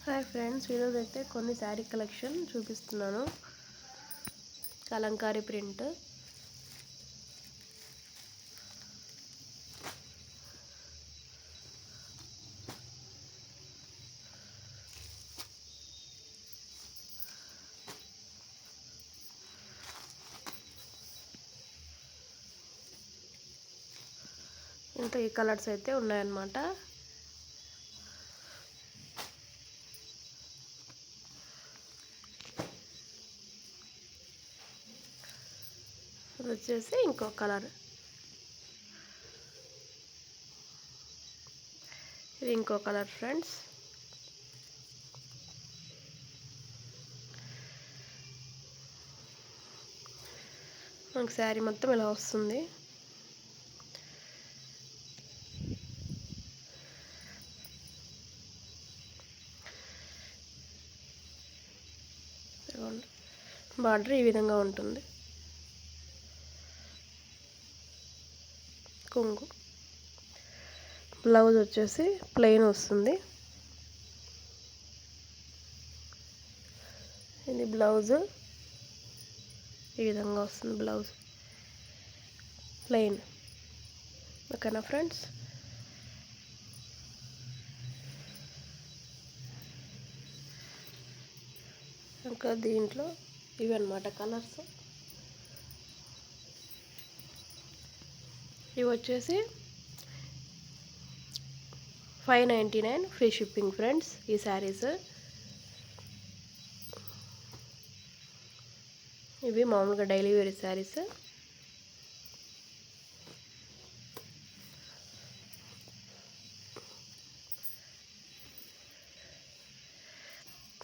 Hi friends, ఈరోజు అయితే కొన్ని శారీ కలెక్షన్ చూపిస్తున్నాను. కలంకారీ ప్రింట్. ఇంత ఈ కలర్స్ అయితే ఉన్నాయన్నమాట. ఇది వచ్చేసి ఇంకో కలర్. ఇది ఇంకో కలర్ ఫ్రెండ్స్. మనకు శారీ మొత్తం ఇలా వస్తుంది. బార్డర్ ఈ విధంగా ఉంటుంది. కొంగు. బ్లౌజ్ వచ్చేసి ప్లెయిన్ వస్తుంది. ఇది బ్లౌజ్ ఈ విధంగా వస్తుంది. Blouse plain. ఓకేనా ఫ్రెండ్స్? ఇంకా దీంట్లో ఇవి అన్నమాట కలర్స్. ఇవి వచ్చేసి 599 ఫ్రీ షిప్పింగ్ ఫ్రెండ్స్. ఈ శారీస్ ఇవి మామూలుగా డైలీ వేర్ శారీస్.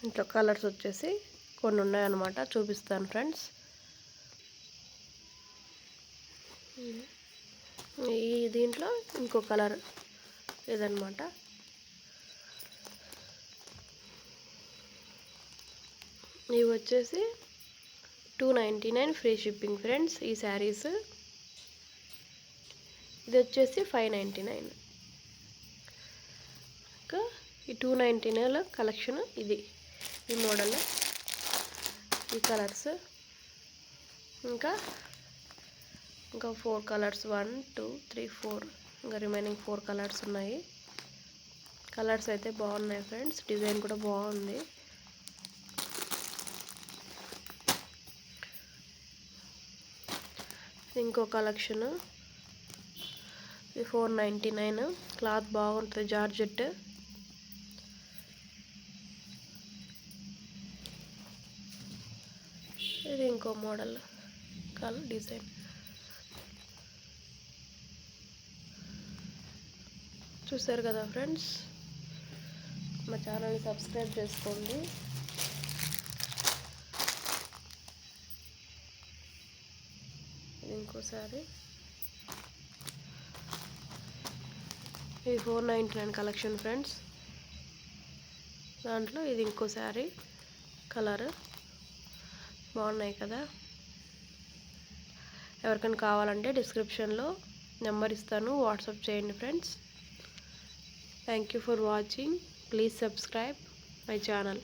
ఇంట్లో కలర్స్ వచ్చేసి కొన్ని ఉన్నాయన్నమాట, చూపిస్తాను ఫ్రెండ్స్. ఈ దీంట్లో ఇంకో కలర్ ఇదన్నమాట. ఇవి వచ్చేసి 299 ఫ్రీ షిప్పింగ్ ఫ్రెండ్స్. ఈ శారీస్ ఇది వచ్చేసి 599. ఇంకా ఈ 299 కలెక్షన్ ఇది. ఈ మోడల్, ఈ కలర్స్. ఇంకా 4 కలర్స్, 1 2 3 4. ఇంకా రిమైనింగ్ 4 కలర్స్ ఉన్నాయి. కలర్స్ అయితే బాగున్నాయి ఫ్రెండ్స్. డిజైన్ కూడా బాగుంది. ఇంకో కలెక్షన్. ఇది 499. క్లాత్ బాగుంటుంది, జార్జెట్. ఇది ఇంకో మోడల్ కలర్ డిజైన్. చూసారు కదా ఫ్రెండ్స్? మా ఛానల్ని సబ్స్క్రైబ్ చేసుకోండి. ఇంకోసారి ఇది 499 కలెక్షన్ ఫ్రెండ్స్. దాంట్లో ఇది ఇంకో శారీ కలర్. బాగున్నాయి కదా? ఎవరికైనా కావాలంటే డిస్క్రిప్షన్లో నెంబర్ ఇస్తాను, వాట్సాప్ చేయండి friends. Thank you for watching. Please subscribe my channel.